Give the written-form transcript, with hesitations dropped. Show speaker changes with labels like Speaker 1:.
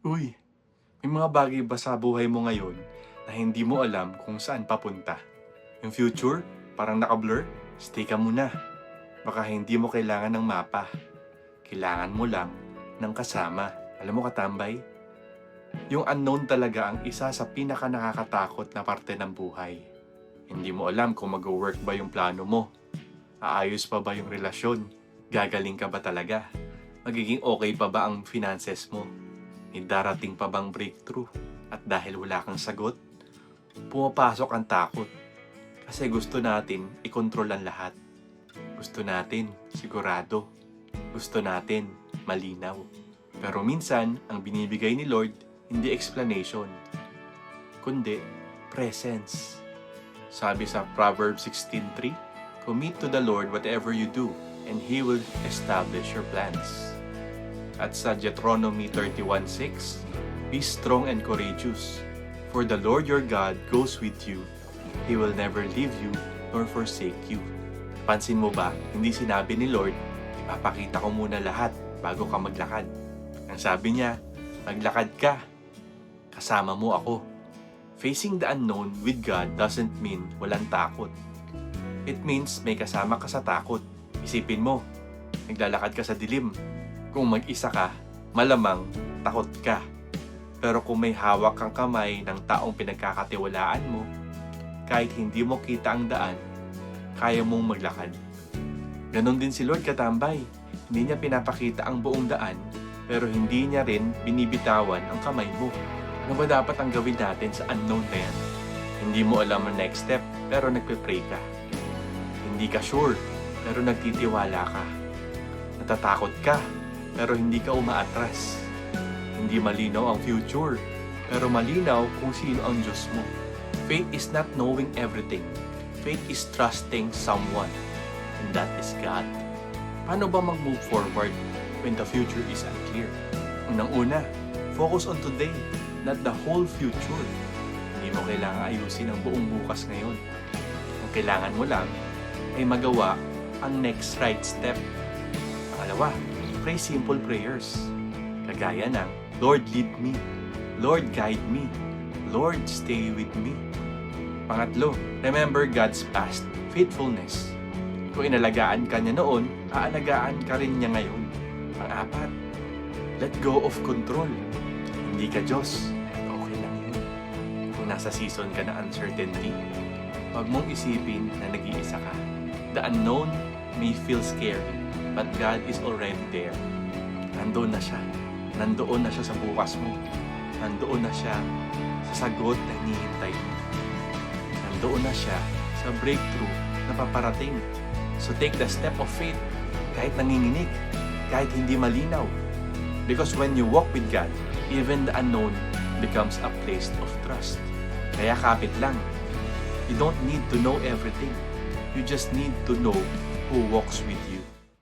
Speaker 1: Uy, may mga bagay ba sa buhay mo ngayon na hindi mo alam kung saan papunta? Yung future, parang naka-blur? Stay ka muna. Baka hindi mo kailangan ng mapa. Kailangan mo lang ng kasama. Alam mo katambay, yung unknown talaga ang isa sa pinaka nakakatakot na parte ng buhay. Hindi mo alam kung mag-work ba yung plano mo. Aayos pa ba yung relasyon? Gagaling ka ba talaga? Magiging okay pa ba ang finances mo? May darating pa bang breakthrough? At dahil wala kang sagot, pumapasok ang takot. Kasi gusto natin ikontrol ang lahat. Gusto natin sigurado. Gusto natin malinaw. Pero minsan, ang binibigay ni Lord, hindi explanation, kundi presence. Sabi sa Proverbs 16:3, "Commit to the Lord whatever you do, and He will establish your plans." At sa Deuteronomy 31:6, "Be strong and courageous, for the Lord your God goes with you. He will never leave you nor forsake you." Pansin mo ba, hindi sinabi ni Lord, "Ipapakita ko muna lahat bago ka maglakad." Ang sabi niya, maglakad ka, kasama mo ako. Facing the unknown with God doesn't mean walang takot. It means may kasama ka sa takot. Isipin mo, naglalakad ka sa dilim. Kung mag-isa ka, malamang takot ka. Pero kung may hawak kang kamay ng taong pinagkakatiwalaan mo, kahit hindi mo kita ang daan, kaya mong maglakad. Ganon din si Lord katambay. Hindi niya pinapakita ang buong daan, pero hindi niya rin binibitawan ang kamay mo. Ano ba dapat ang gawin natin sa unknown na yan? Hindi mo alam ang next step, pero nagpe-pray ka. Hindi ka sure, pero nagtitiwala ka. Natatakot ka, pero hindi ka umaatras. Hindi malinaw ang future, pero malinaw kung sino ang Diyos mo. Faith is not knowing everything. Faith is trusting someone, and that is God. Paano ba mag-move forward when the future is unclear? Unang-una, focus on today, not the whole future. Hindi mo kailangan ayusin ang buong bukas ngayon. Ang kailangan mo lang ay magawa ang next right step. Pangalawa, pray simple prayers. Kagaya ng, "Lord, lead me. Lord, guide me. Lord, stay with me." Pangatlo, remember God's past faithfulness. Kung inalagaan ka niya noon, aalagaan ka rin niya ngayon. Pang-apat, let go of control. Hindi ka Diyos. Okay lang yun. Kung nasa season ka na uncertainty, huwag mong isipin na nag-iisa ka. The unknown may feel scary, but God is already there. Nandoon na siya. Nandoon na siya sa bukas mo. Nandoon na siya sa sagot na hinihintay mo. Nandoon na siya sa breakthrough na paparating. So take the step of faith, kahit nanginginig, kahit hindi malinaw. Because when you walk with God, even the unknown becomes a place of trust. Kaya kapit lang. You don't need to know everything. You just need to know who walks with you.